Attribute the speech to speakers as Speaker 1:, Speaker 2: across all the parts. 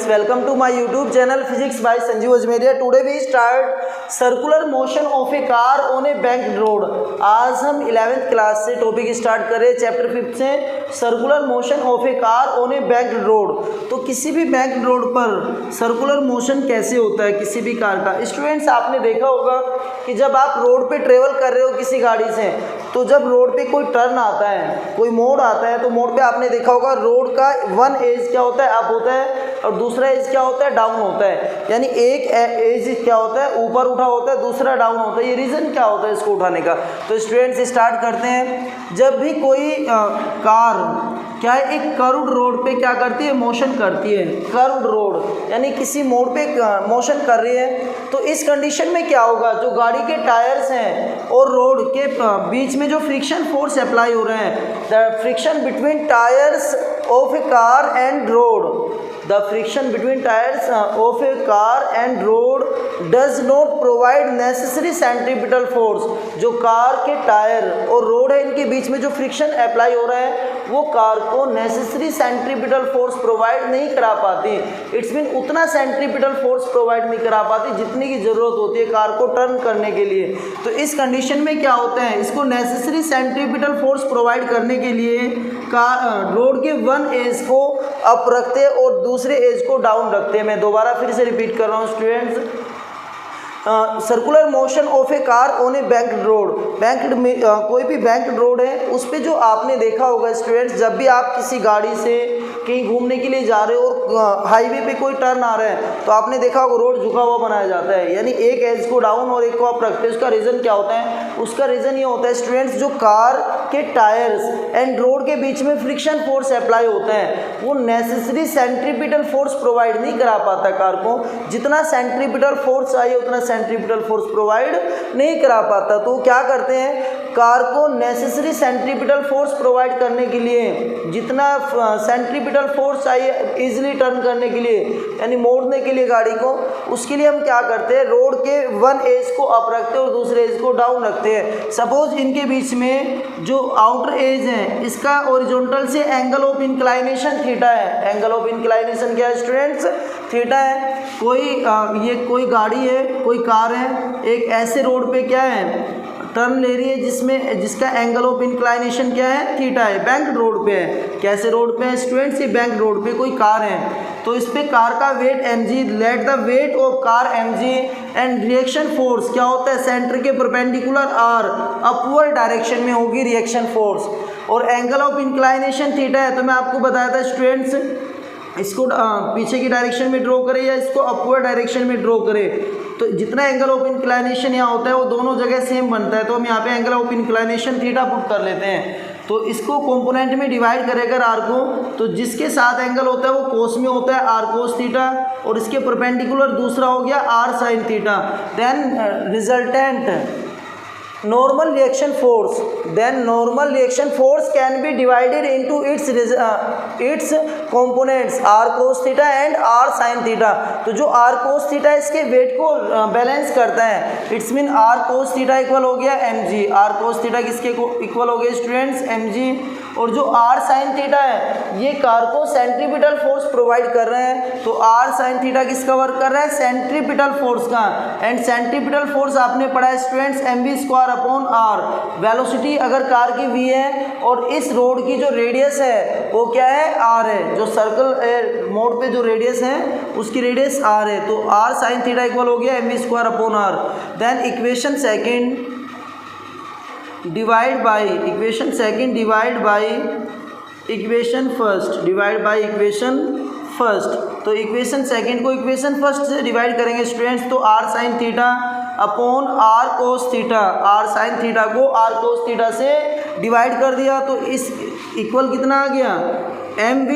Speaker 1: welcome to my YouTube channel Physics by Sanjeev Ajmeria. Today we start circular motion of a car on a banked road. आज हम 11th class से topic start कर रहे हैं chapter 5 से circular motion of A car on A banked road. तो किसी भी बैंक्ड रोड पर सर्कुलर मोशन कैसे होता है किसी भी कार का। स्टूडेंट्स आपने देखा होगा कि जब आप रोड पे ट्रेवल कर रहे हो किसी गाड़ी से, तो जब रोड पे कोई टर्न आता है, कोई मोड़ आता है, तो मोड़ पे आपने देखा होगा रोड का वन एज क्या होता है, अप होता है, और दूसरा एज क्या होता है, डाउन होता है। यानी एक एज क्या होता है, ऊपर उठा होता है, दूसरा डाउन होता है। ये रीज़न क्या होता है इसको उठाने का। तो स्टूडेंट्स स्टार्ट करते हैं। जब भी कोई कार क्या है एक कर्व्ड रोड पे क्या करती है, मोशन करती है। कर्व्ड रोड यानी किसी मोड़ पे मोशन कर रही है, तो इस कंडीशन में क्या होगा, जो गाड़ी के टायर्स हैं और रोड के बीच में जो फ्रिक्शन फोर्स अप्लाई हो रहे हैं, the friction between tyres of A car and road, the friction between tires of a car and road does not provide necessary centripetal force। जो कार के टायर और रोड है इनके बीच में जो फ्रिक्शन अप्लाई हो रहा है वो कार को नेसेसरी सेंट्रीपिटल फोर्स प्रोवाइड नहीं करा पाती। इट्स मीन उतना सेंट्रीपिटल फोर्स प्रोवाइड नहीं करा पाती जितनी की ज़रूरत होती है कार को टर्न करने के लिए। तो इस कंडीशन में क्या होता है, इसको नेसेसरी सेंट्रीपिटल फोर्स प्रोवाइड करने के लिए कार रोड के वन एज को अप रखते हैं और दूसरे एज को डाउन रखते हैं। मैं दोबारा फिर से रिपीट कर रहा हूँ students. Circular motion of A car on A banked road. Banked में कोई भी बैंक्ड रोड है उस पर जो आपने देखा होगा स्टूडेंट्स, जब भी आप किसी गाड़ी से कहीं घूमने के लिए जा रहे हो और हाईवे पे कोई टर्न आ रहा है, तो आपने देखा होगा रोड झुका हुआ बनाया जाता है, यानी एक एज को डाउन और एक को अप रखते हैं। उसका रीज़न क्या होता है, उसका रीज़न ये होता है स्टूडेंट्स, जो कार के टायर्स एंड रोड के बीच में फ्रिक्शन फोर्स अप्लाई होता है वो नेसेसरी सेंट्रीपिटल फोर्स प्रोवाइड नहीं करा पाता कार को। जितना सेंट्रीपिटल फोर्स चाहिए उतना सेंट्रीपिटल फोर्स प्रोवाइड नहीं करा पाता। तो क्या करते हैं, कार को नेसेसरी सेंट्रीपिटल फोर्स प्रोवाइड करने के लिए जितना सेंट्रीपिटल फोर्स चाहिए इजीली टर्न करने के लिए, यानी मोड़ने के लिए गाड़ी को, उसके लिए हम क्या करते हैं, रोड के वन एज को अप रखते हैं और दूसरे एज को डाउन रखते हैं। सपोज इनके बीच में जो आउटर एज है इसका ओरिजेंटल से एंगल ऑफ इंक्लाइनेशन थीटा है। एंगल ऑफ इंक्लाइनेशन क्या है स्टूडेंट्स, थीटा है। ये कोई गाड़ी है, कोई कार है, एक ऐसे रोड पे क्या है टर्न ले रही है जिसका एंगल ऑफ इंक्लाइनेशन क्या है, थीटा है। बैंक्ड रोड पे है। कैसे रोड पे है स्टूडेंट्स, ये बैंक्ड रोड पे कोई कार है, तो इस पे कार का weight mg, let the weight of car mg and reaction force क्या होता है, सेंटर के परपेंडिकुलर आर अपवर्ड डायरेक्शन में होगी रिएक्शन फोर्स, और एंगल ऑफ इंक्लाइनेशन थीटा है। तो मैं आपको बताया था स्टूडेंट्स, इसको पीछे की डायरेक्शन में ड्रॉ करें या इसको अपवर्ड डायरेक्शन में ड्रॉ करें, तो जितना एंगल ऑफ इंक्लाइनेशन यहाँ होता है वो दोनों जगह सेम बनता है। तो हम यहाँ पे angle of inclination theta put कर लेते हैं। तो इसको कंपोनेंट में डिवाइड करेगा आर को, तो जिसके साथ एंगल होता है वो कोस में होता है आर कोस थीटा, और इसके परपेंडिकुलर दूसरा हो गया R sine theta. Then resultant normal reaction force, then normal reaction force can be divided into its components r cos theta and r sin theta। तो जो r cos theta इसके wait को balance करता है, it's mean r cos theta equal हो गया mg। r cos theta किसके equal हो गया स्टूडेंट्स, mg। और जो r sin theta है ये कार को सेंट्रीपिटल फोर्स प्रोवाइड कर रहे हैं। तो r sin theta किसका वर्क कर रहा है, सेंट्रीपिटल फोर्स का। एंड सेंट्रीपिटल फोर्स आपने पढ़ा है students mv square upon R. Velocity अगर कार की v है और इस रोड की जो रेडियस है वो क्या है, r है। जो सर्कल मोड पे जो रेडियस है उसकी रेडियस r है। तो r sin थीटा इक्वल हो गया mv square upon R. Then equation second divide by equation second divide by equation first, divide by equation first. तो इक्वेशन सेकेंड को इक्वेशन फर्स्ट से डिवाइड करेंगे स्टूडेंट्स, तो r sin theta upon r cos theta, r sin theta को r cos theta से divide कर दिया, तो इस इक्वल कितना आ गया, mv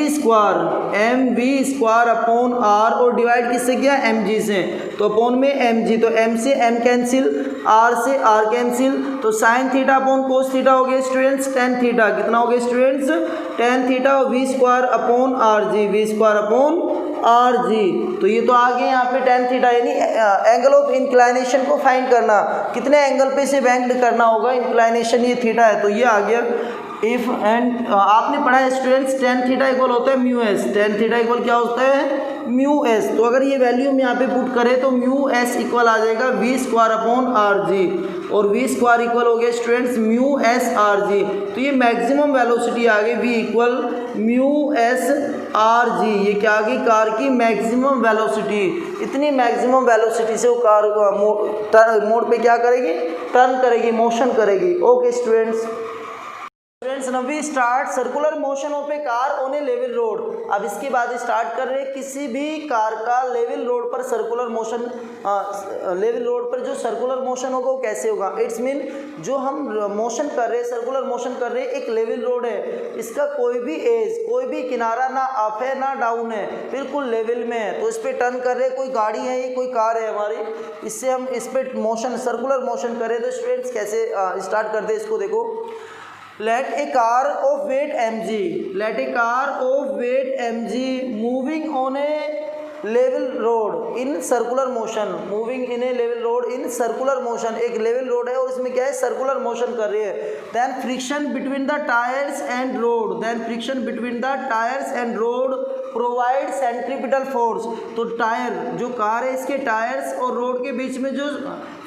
Speaker 1: स्क्वायर अपॉन r, और डिवाइड किससे किया, mg से, तो अपॉन में mg, तो m से m कैंसिल, r से r कैंसिल, तो sine theta upon cos theta हो गया स्टूडेंट्स टेन थीटा। कितना हो गया स्टूडेंट्स, टेन थीटा, और v square upon rg, v square upon rg। तो ये तो आ गया यहाँ पे टेन थीटा, यानी एंगल ऑफ इंक्लाइनेशन को फाइंड करना, कितने एंगल पे से बैंक्ड करना होगा इंक्लाइनेशन, ये थीटा है, तो ये आ गया। इफ एंड आपने पढ़ा है स्टूडेंट्स टेन थीटा इक्वल होता है mu S, tan theta equal क्या होता है म्यू एस। तो अगर ये वैल्यू हम यहाँ पे पुट करें तो म्यू एस इक्वल आ जाएगा V square upon R G, और वी स्क्वायर इक्वल हो गया students mu S R G. तो ये मैक्सिमम वेलोसिटी आ गई V equal mu S R G. ये क्या आ गई कार की मैक्सिमम वेलोसिटी। इतनी मैक्सिमम वेलोसिटी से वो कार मोड पे क्या करेगी, टर्न करेगी, मोशन करेगी। Okay students, now we start circular motion of A car on A level road. अब इसके बाद स्टार्ट कर रहे हैं किसी भी कार का लेवल रोड पर सर्कुलर मोशन, लेवल रोड पर जो सर्कुलर मोशन होगा वो कैसे होगा। इट्स मीन जो हम मोशन कर रहे हैं, सर्कुलर मोशन कर रहे हैं, एक लेवल रोड है, इसका कोई भी एज, कोई भी किनारा ना अप है ना डाउन है, बिल्कुल लेवल में है। तो इस पर टर्न कर रहे हैं, कोई गाड़ी है, ये कोई कार है हमारी, इससे हम इस पर मोशन, सर्कुलर मोशन कर रहे हैं। तो स्टूडेंट्स कैसे स्टार्ट करते हैं इसको देखो। Let a car of weight mg, let a car of weight mg moving on a level road in circular motion, moving in a level road in circular motion। एक लेवल रोड है और इसमें क्या है, सर्कुलर मोशन कर रही है। Then friction between the tires and road, then friction between the tires and road provide centripetal force। तो टायर, जो कार है इसके टायर्स और रोड के बीच में जो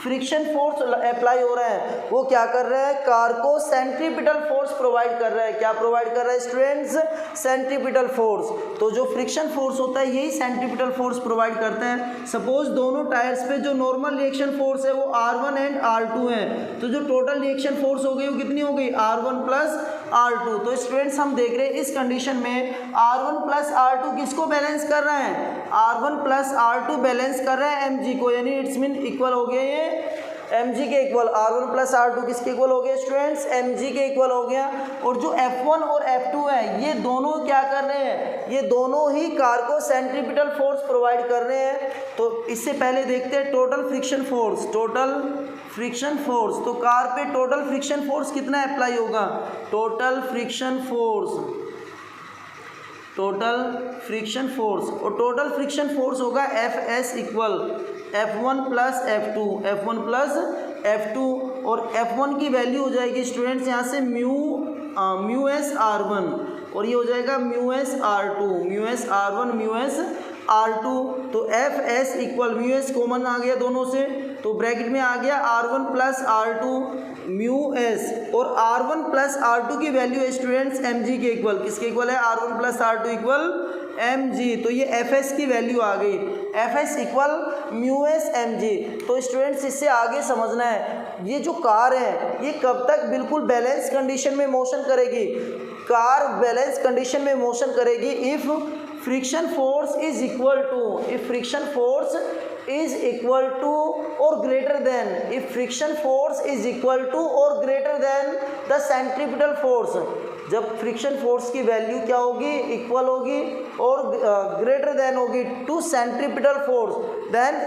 Speaker 1: फ्रिक्शन फोर्स अप्लाई हो रहा है वो क्या कर रहा है, कार को सेंट्रीपिटल फोर्स प्रोवाइड कर रहा है। क्या प्रोवाइड कर रहा है स्टूडेंट्स, सेंट्रीपिटल फोर्स। तो जो फ्रिक्शन फोर्स होता है यही सेंट्रीपिटल फोर्स प्रोवाइड करता है। सपोज दोनों टायर्स पे जो नॉर्मल रिएक्शन फोर्स है वो R1 एंड R2 है, तो जो टोटल रिएक्शन फोर्स हो गई वो कितनी हो गई, R1 प्लस R2। तो स्टूडेंट्स हम देख रहे हैं इस कंडीशन में R1 प्लस R2 किसको बैलेंस कर रहा है, R1 प्लस R2 बैलेंस कर रहा है mg को, यानी इट्स मीन इक्वल हो गया ये mg के इक्वल। R1 प्लस R2 किसके इक्वल हो गया स्टूडेंट्स, mg के इक्वल हो गया। और जो F1 और F2 है ये दोनों क्या कर रहे हैं, ये दोनों ही कार को सेंट्रीपिटल फोर्स प्रोवाइड कर रहे हैं। तो इससे पहले देखते हैं total friction force, total friction force. तो कार पे टोटल फ्रिक्शन फोर्स कितना अप्लाई होगा, total friction force, total friction force, और टोटल फ्रिक्शन फोर्स होगा Fs equal F1 plus F2, F1 plus F2। और F1 की वैल्यू हो जाएगी स्टूडेंट्स यहाँ से म्यू एस R1, और ये हो जाएगा mu s R2, mu s R1 mu s R2। तो Fs equal mu s common आ गया दोनों से, तो ब्रैकेट में आ गया R1 plus R2 mu S, और R1 प्लस R2 की वैल्यू है स्टूडेंट्स mg के इक्वल। किसके इक्वल है, R1 plus R2 equal mg। तो ये Fs की वैल्यू आ गई, Fs equal mu S mg। तो स्टूडेंट्स इससे आगे समझना है ये जो कार है ये कब तक बिल्कुल बैलेंस कंडीशन में मोशन करेगी। कार बैलेंस कंडीशन में मोशन करेगी if friction force is equal to, if friction force is equal to or greater than, if friction force is equal to or greater than the centripetal force। जब friction force की value क्या होगी, equal होगी और greater than होगी to centripetal force, then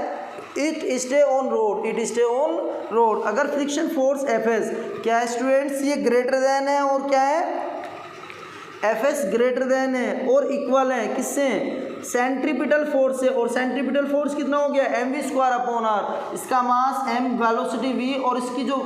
Speaker 1: it stay on road, it stay on road. अगर friction force Fs क्या है स्टूडेंट्स, ये ग्रेटर देन है और क्या है, Fs ग्रेटर देन है और इक्वल है किससे, सेंट्रीपिटल फोर्स से। और सेंट्रीपिटल फोर्स कितना हो गया, mv स्क्वायर अपॉन r। इसका मास m, वेलोसिटी v, और इसकी जो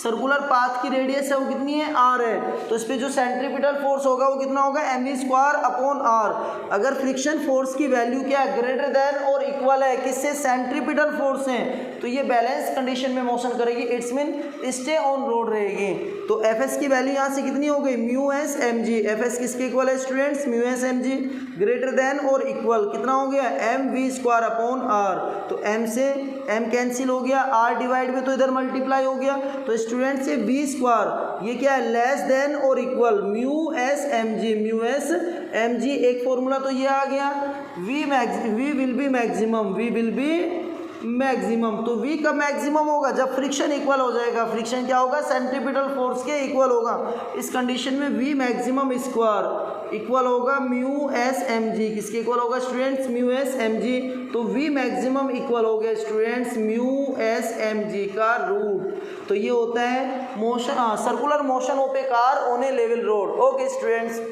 Speaker 1: सर्कुलर पाथ की रेडियस है वो कितनी है, r है। तो इस पर जो सेंट्रीपिटल फोर्स होगा वो कितना होगा, mv स्क्वायर अपॉन r। अगर फ्रिक्शन फोर्स की वैल्यू क्या है, ग्रेटर देन और इक्वल है किससे, सेंट्रीपिटल फोर्स से, तो ये बैलेंस कंडीशन में मोशन करेगी, it's mean stay on road रहेगी। तो Fs की वैल्यू यहाँ से कितनी हो गई, म्यू एस mg। Fs किसके इक्वल है students, mu S mg, greater than और इक्वल कितना हो गया, mv स्क्वायर अपॉन r। तो m से m कैंसिल हो गया, r डिवाइड में तो इधर मल्टीप्लाई हो गया। तो स्टूडेंट से v स्क्वायर ये क्या है, लेस देन और equal mu S mg, mu S mg। एक फॉर्मूला तो ये आ गया, v will be maximum, v will be maximum. तो v का मैक्सिमम होगा जब फ्रिक्शन इक्वल हो जाएगा। फ्रिक्शन क्या होगा, सेंट्रीपिटल फोर्स के इक्वल होगा। इस कंडीशन में v मैक्सिमम स्क्वायर इक्वल होगा म्यू एस mg। किसके इक्वल होगा स्टूडेंट्स, म्यू एस mg। तो v मैक्सिमम इक्वल हो गया स्टूडेंट्स म्यू एस mg का रूट। तो ये होता है motion, circular motion of A car on A level road. Okay students.